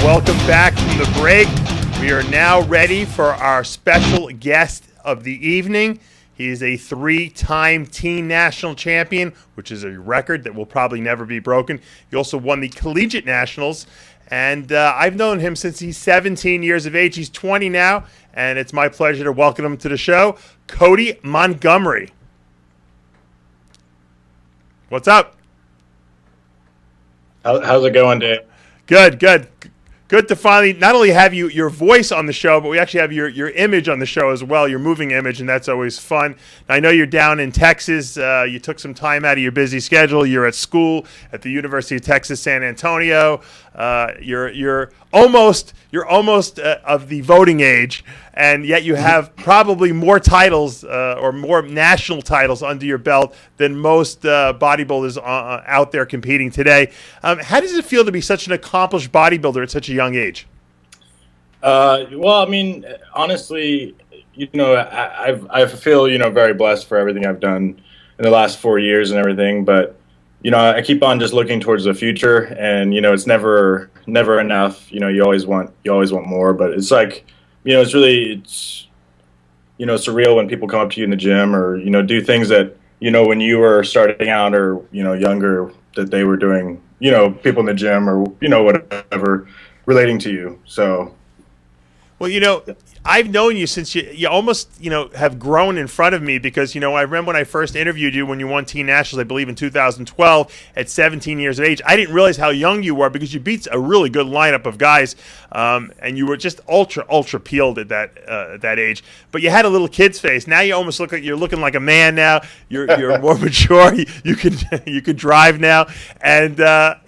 Welcome back from the break. We are now ready for our special guest of the evening. He is a three-time teen national champion, which is a record that will probably never be broken. He also won the collegiate nationals, and I've known him since he's 17 years of age. He's 20 now, and it's my pleasure to welcome him to the show, Cody Montgomery. What's up? How's it going, Dave? Good. Good to finally not only have your voice on the show, but we actually have your image on the show as well, your moving image, and that's always fun. Now, I know you're down in Texas. You took some time out of your busy schedule. You're at school at the University of Texas, San Antonio. You're almost of the voting age, and yet you have probably more titles or more national titles under your belt than most bodybuilders out there competing today. How does it feel to be such an accomplished bodybuilder at such a young age? Well, I mean, honestly, I feel, very blessed for everything I've done in the last 4 years and everything. But, I keep on just looking towards the future, and, it's never enough. You always want more, but it's like, it's surreal when people come up to you in the gym or, do things that, when you were starting out or, younger that they were doing, people in the gym or, whatever relating to you. So, well, I've known you since you almost, have grown in front of me because, I remember when I first interviewed you when you won Teen Nationals, I believe in 2012 at 17 years of age. I didn't realize how young you were because you beat a really good lineup of guys, and you were just ultra peeled at that age. But you had a little kid's face. Now you almost look like you're looking like a man now. You're more mature. You can drive now, and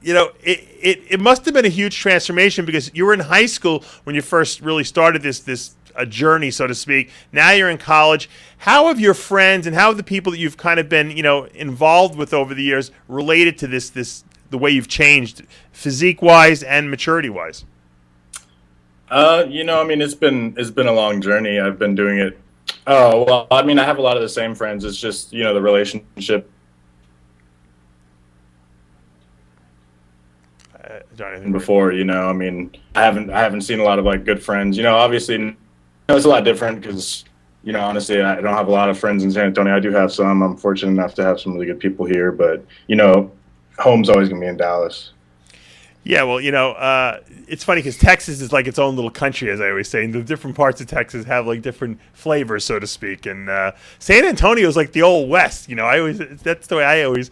it must have been a huge transformation because you were in high school when you first really started this a journey, so to speak. Now you're in college. How have your friends and how have the people that you've kind of been, involved with over the years related to the way you've changed physique-wise and maturity-wise? It's been a long journey. I've been doing it. Oh, well, I have a lot of the same friends. It's just, the relationship. Before, I haven't seen a lot of like good friends. Obviously, it's a lot different because, honestly, I don't have a lot of friends in San Antonio. I do have some. I'm fortunate enough to have some really good people here, but home's always gonna be in Dallas. Yeah, well, it's funny because Texas is like its own little country, as I always say. And the different parts of Texas have like different flavors, so to speak. And San Antonio is like the old West. That's the way I always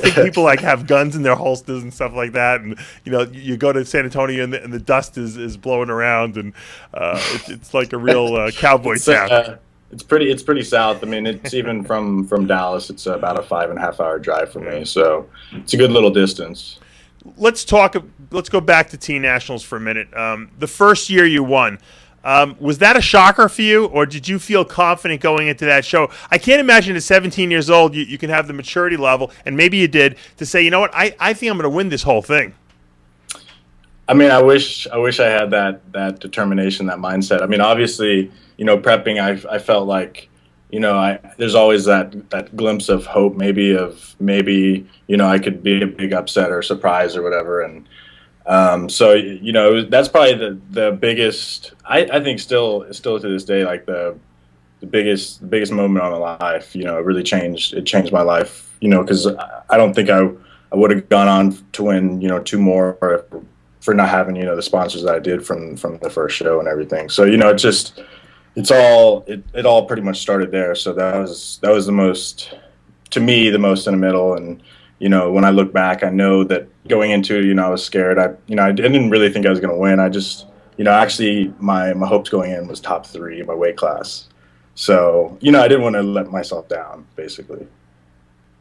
think people like have guns in their holsters and stuff like that. And you go to San Antonio and the dust is blowing around, and it's like a real cowboy town. It's pretty south. It's even from Dallas. It's about a 5.5 hour drive for me, so it's a good little distance. Let's go back to Teen Nationals for a minute. The first year you won, was that a shocker for you, or did you feel confident going into that show? I can't imagine at 17 years old you can have the maturity level, and maybe you did, to say, I think I'm going to win this whole thing. I wish I had that determination, that mindset. Obviously, prepping, I felt like, there's always that glimpse of hope, maybe I could be a big upset or surprise or whatever. And so that's probably the biggest. I think still to this day, like the biggest moment of my life. It really changed my life. Because I don't think I would have gone on to win 2 more for not having the sponsors that I did from the first show and everything. So it all pretty much started there. So that was the most, to me, the most in the middle. And when I look back, I know that going into it, I was scared. I didn't really think I was going to win. I just, actually my hopes going in was top 3 in my weight class. So I didn't want to let myself down, basically.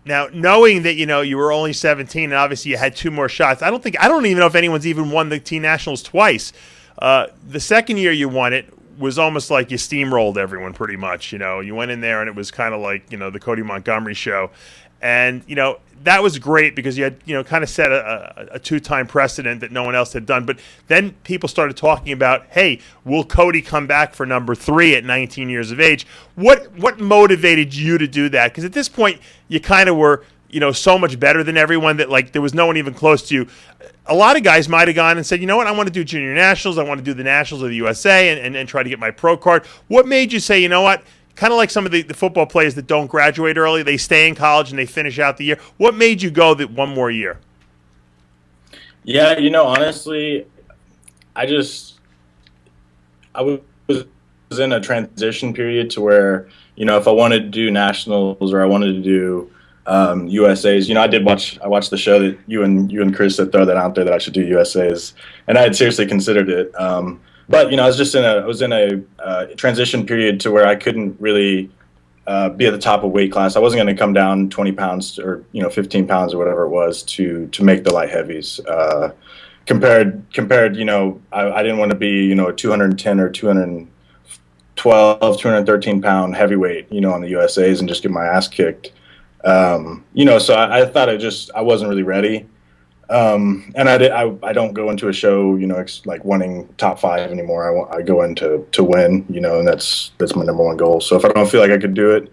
Now, knowing that you were only 17 and obviously you had 2 more shots, I don't even know if anyone's even won the Teen Nationals twice. The second year you won it was almost like you steamrolled everyone pretty much. You went in there and it was kind of like the Cody Montgomery show, and that was great because you had kind of set a 2-time precedent that no one else had done. But then people started talking about, hey, will Cody come back for number 3 at 19 years of age? What motivated you to do that? Because at this point you kind of were so much better than everyone that like there was no one even close to you. A lot of guys might have gone and said, you know what, I want to do junior nationals, I want to do the nationals of the USA and try to get my pro card. What made you say, you know what, kind of like some of the football players that don't graduate early, they stay in college and they finish out the year. What made you go that one more year? Yeah, honestly, I was in a transition period to where, if I wanted to do nationals or I wanted to do USAs, I watched the show that you and Chris had throw that out there that I should do USAs, and I had seriously considered it. But I was in a transition period to where I couldn't really be at the top of weight class. I wasn't going to come down 20 pounds or 15 pounds or whatever it was to make the light heavies. Compared, I didn't want to be a 210 or 212, 213 pound heavyweight, on the USAs and just get my ass kicked. So I thought I wasn't really ready. And I don't go into a show, like wanting top 5 anymore. I go in to win, and that's my number one goal. So if I don't feel like I could do it,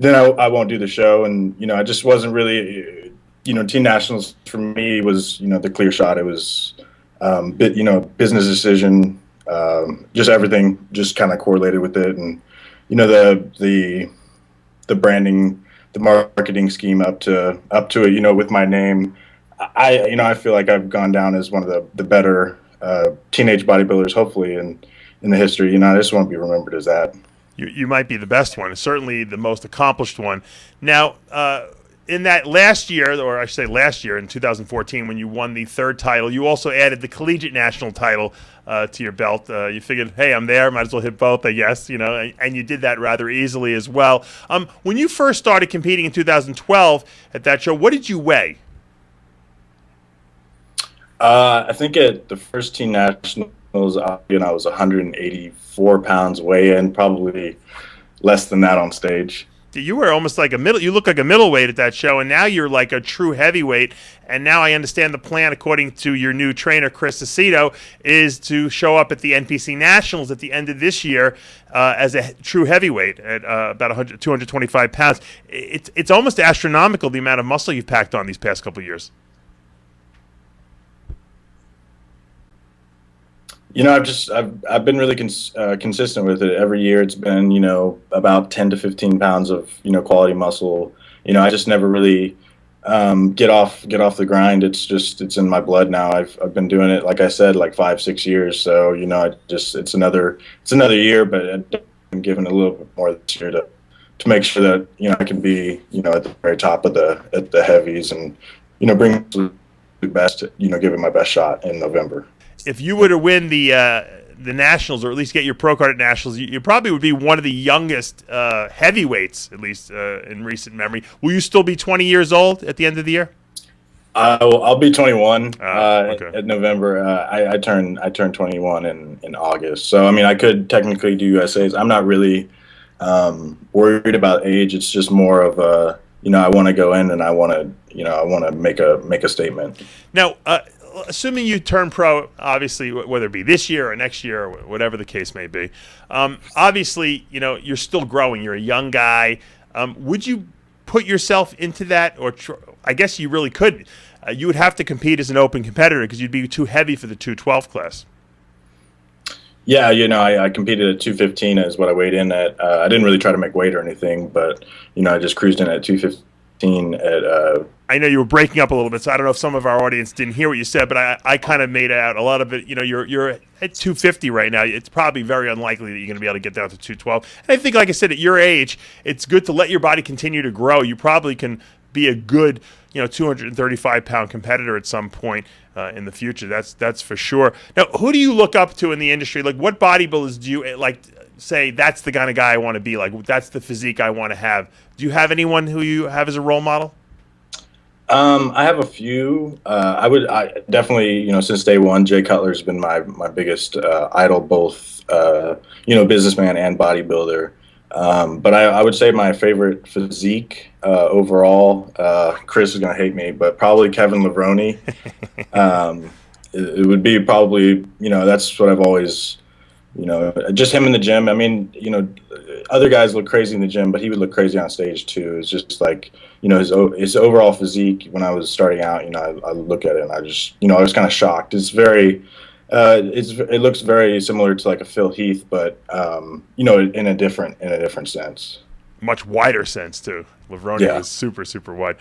then I won't do the show. And, I just wasn't really, team nationals for me was, the clear shot. It was, business decision, just everything just kind of correlated with it. And, the branding, the marketing scheme up to it, with my name, I feel like I've gone down as one of the better teenage bodybuilders, hopefully, in the history. I just want to be remembered as that. You might be the best one, certainly the most accomplished one. Now, in that last year, or I should say last year, in 2014, when you won the 3rd title, you also added the collegiate national title to your belt. You figured, hey, I'm there, might as well hit both, I guess, and you did that rather easily as well. When you first started competing in 2012 at that show, what did you weigh? I think at the first team nationals, I was 184 pounds weigh-in, probably less than that on stage. You were almost like you look like a middleweight at that show, and now you're like a true heavyweight. And now I understand the plan, according to your new trainer, Chris Aceto, is to show up at the NPC Nationals at the end of this year as a true heavyweight at about 225 pounds. It's almost astronomical, the amount of muscle you've packed on these past couple of years. I've been really consistent with it. Every year it's been, about 10 to 15 pounds of, quality muscle. I just never really get off the grind. It's in my blood now. I've been doing it, like I said, like 5-6 years. So, it's another year, but I'm giving a little bit more this year to make sure that, I can be, at the very top of the heavies and, bring the best, give it my best shot in November. If you were to win the Nationals, or at least get your pro card at Nationals, you probably would be one of the youngest heavyweights, at least in recent memory. Will you still be 20 years old at the end of the year? I'll be 21 okay. at November. I turn 21 in August. So, I could technically do USAs. I'm not really worried about age. It's just more of a, I want to go in and I want to make a statement. Now, assuming you turn pro, obviously, whether it be this year or next year or whatever the case may be, obviously, you're still growing. You're a young guy. Would you put yourself into that? Or I guess you really could. You would have to compete as an open competitor because you'd be too heavy for the 212 class. Yeah, I competed at 215 is what I weighed in at. I didn't really try to make weight or anything, but, I just cruised in at 215 at I know you were breaking up a little bit, so I don't know if some of our audience didn't hear what you said, but I kind of made out a lot of it. You're at 250 right now. It's probably very unlikely that you're going to be able to get down to 212. And I think, like I said, at your age, it's good to let your body continue to grow. You probably can be a good, 235-pound competitor at some point in the future. That's for sure. Now, who do you look up to in the industry? Like, what bodybuilders do you like? Say that's the kind of guy I want to be. Like, that's the physique I want to have. Do you have anyone who you have as a role model? I have a few. I definitely, since day one, Jay Cutler's been my biggest idol, both businessman and bodybuilder. But I would say my favorite physique overall, Chris is gonna hate me, but probably Kevin Levrone. It would be probably, that's what I've always just him in the gym. I mean, other guys look crazy in the gym, but he would look crazy on stage too. It's just like, his overall physique when I was starting out, I look at it and I just, I was kind of shocked. It's very, it looks very similar to like a Phil Heath, but, in a different sense. Much wider sense too. Levrone Yeah. was super, super wide.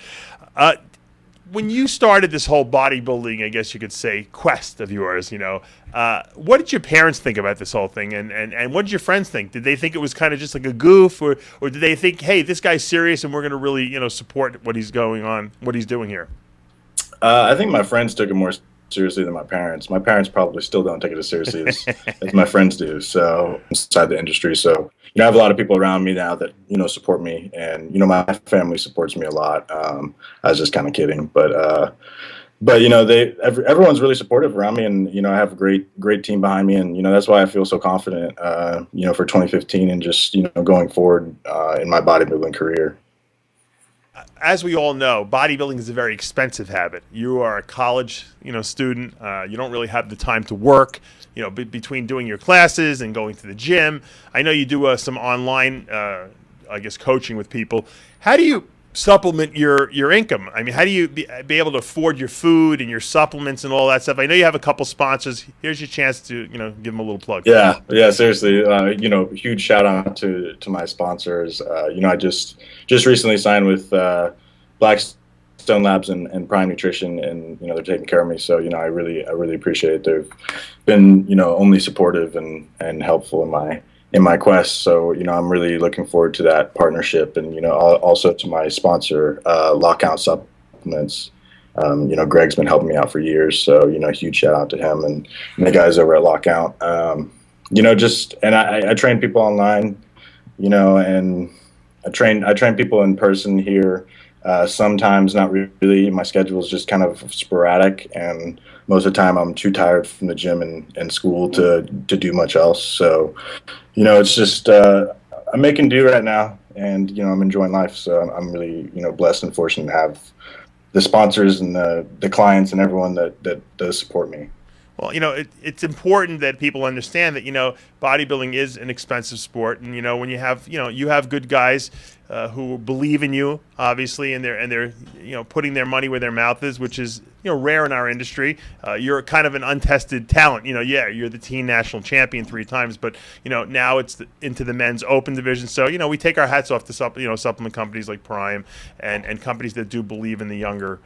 When you started this whole bodybuilding, I guess you could say, quest of yours, what did your parents think about this whole thing, and what did your friends think? Did they think it was kind of just like a goof, or did they think, hey, this guy's serious and we're going to really, support what he's doing here? I think my friends took it more seriously than my parents. My parents probably still don't take it as seriously as my friends do. So inside the industry, so I have a lot of people around me now that support me, and my family supports me a lot. I was just kind of kidding, but everyone's really supportive around me, and I have a great team behind me, and that's why I feel so confident, for 2015 and just going forward in my bodybuilding career. As we all know, bodybuilding is a very expensive habit. You are a college, student. You don't really have the time to work, between doing your classes and going to the gym. I know you do some online, coaching with people. How do you supplement your income? I mean, how do you be able to afford your food and your supplements and all that stuff? I know you have a couple sponsors. Here's your chance to, give them a little plug. Yeah, seriously. Huge shout out to my sponsors. I just recently signed with Blackstone Labs and Prime Nutrition, and they're taking care of me. So I really appreciate it. They've been only supportive and helpful in my quest. So I'm really looking forward to that partnership, and also to my sponsor, Lockout Supplements. Greg's been helping me out for years, so huge shout out to him and the guys over at Lockout. And I train people online, and I train people in person here. Sometimes not really. My schedule is just kind of sporadic, and most of the time I'm too tired from the gym and school to do much else. So, it's just I'm making do right now, and I'm enjoying life. So I'm really blessed and fortunate to have the sponsors and the clients and everyone that does support me. Well, it's important that people understand that, bodybuilding is an expensive sport. And, when you have good guys who believe in you, obviously, and they're putting their money where their mouth is, which is, rare in our industry. You're kind of an untested talent. You're the teen national champion 3 times, but, now it's into the men's open division. So, we take our hats off to supplement companies like Prime and companies that do believe in the younger,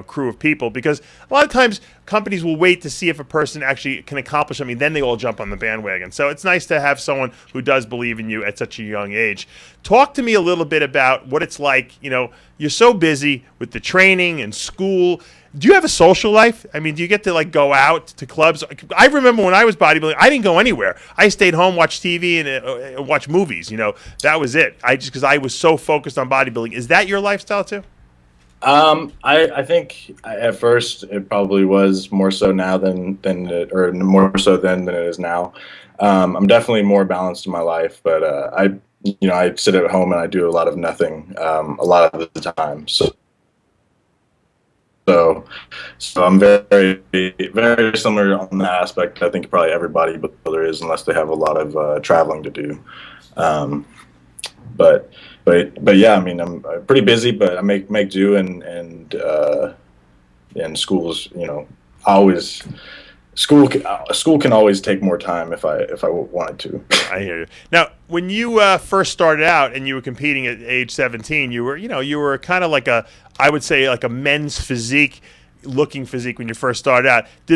crew of people, because a lot of times companies will wait to see if a person actually can accomplish something, then they all jump on the bandwagon. So it's nice to have someone who does believe in you at such a young age. Talk to me a little bit about what it's like. You're so busy with the training and school. Do you have a social life? I mean, do you get to go out to clubs? I remember when I was bodybuilding, I didn't go anywhere. I stayed home, watched TV, and watch movies. That was it. Because I was so focused on bodybuilding. Is that your lifestyle too? I think at first it probably was more so now or more so than it is now. I'm definitely more balanced in my life, but I sit at home and I do a lot of nothing a lot of the time. So I'm very, very similar on that aspect. I think probably every bodybuilder is, unless they have a lot of traveling to do. But yeah, I mean, I'm pretty busy, but I make do, and schools, always school can always take more time if I wanted to. I hear you. Now, when you first started out and you were competing at age 17, you were kind of I would say like a men's looking physique when you first started out. Do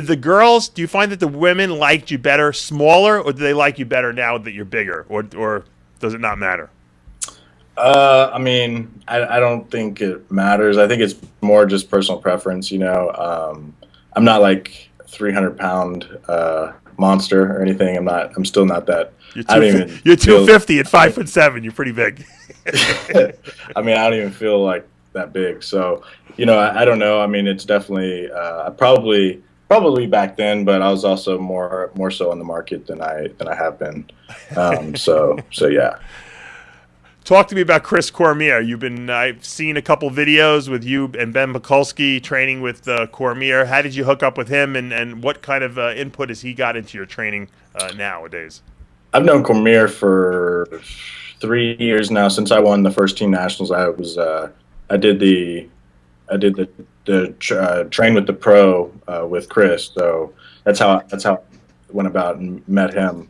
you find that the women liked you better smaller, or do they like you better now that you're bigger, or does it not matter? I mean, I don't think it matters. I think it's more just personal preference. I'm not like 300-pound monster or anything. I'm still not that. You're 250 at 5'7". You're pretty big. I mean, I don't even feel like that big. So, I don't know. I mean, it's definitely probably back then, but I was also more so on the market than I have been. So yeah. Talk to me about Chris Cormier. I've seen a couple videos with you and Ben Mikulski training with Cormier. How did you hook up with him, and what kind of input has he got into your training nowadays? I've known Cormier for 3 years now. Since I won the first team nationals, I did the train with the pro with Chris. So that's how I went about and met him.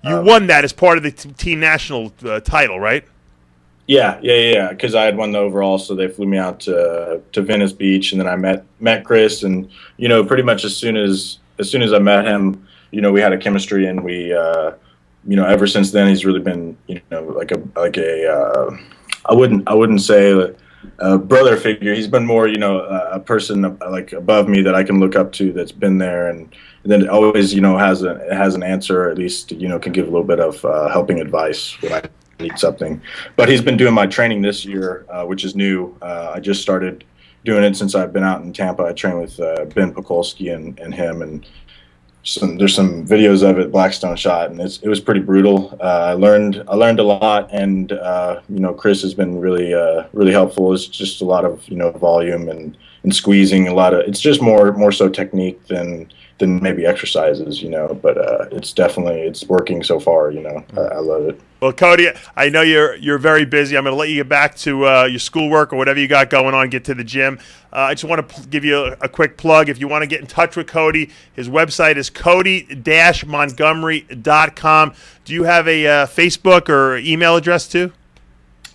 You won that as part of the team national title, right? Yeah. Because I had won the overall, so they flew me out to Venice Beach, and then I met Chris, and pretty much as soon as I met him, we had a chemistry, and ever since then he's really been I wouldn't say a brother figure. He's been more a person like above me that I can look up to, that's been there, and then always has an answer, or at least can give a little bit of helping advice when I need something. But he's been doing my training this year, which is new. I just started doing it since I've been out in Tampa. I train with Ben Pokolsky and him, and there's some videos of it Blackstone shot, and it was pretty brutal. I learned a lot, and Chris has been really helpful. It's just a lot of volume and squeezing, a lot of, it's just more so technique than maybe exercises, but it's working so far. I love it. Well, Cody, I know you're very busy. I'm going to let you get back to your schoolwork or whatever you got going on. Get to the gym. I just want to give you a quick plug. If you want to get in touch with Cody, his website is Codys-Montgomery.com. Do you have a Facebook or email address too?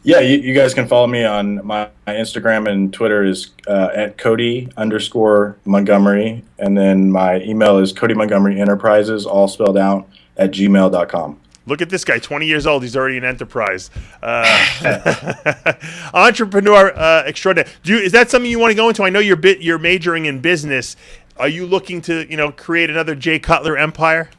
Yeah, you guys can follow me on my Instagram and Twitter is at Cody_Montgomery, and then my email is Cody Montgomery Enterprises, all spelled out, at gmail.com. Look at this guy, 20 years old. He's already an enterprise. Entrepreneur extraordinaire. Is that something you want to go into? I know you're majoring in business. Are you looking to create another Jay Cutler empire?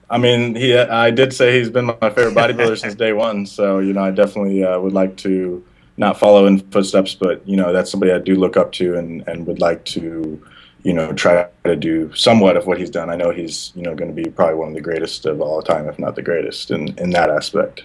I mean, I did say he's been my favorite bodybuilder since day one. So, I definitely would like to not follow in footsteps, but, that's somebody I do look up to and would like to, try to do somewhat of what he's done. I know he's, going to be probably one of the greatest of all time, if not the greatest in that aspect.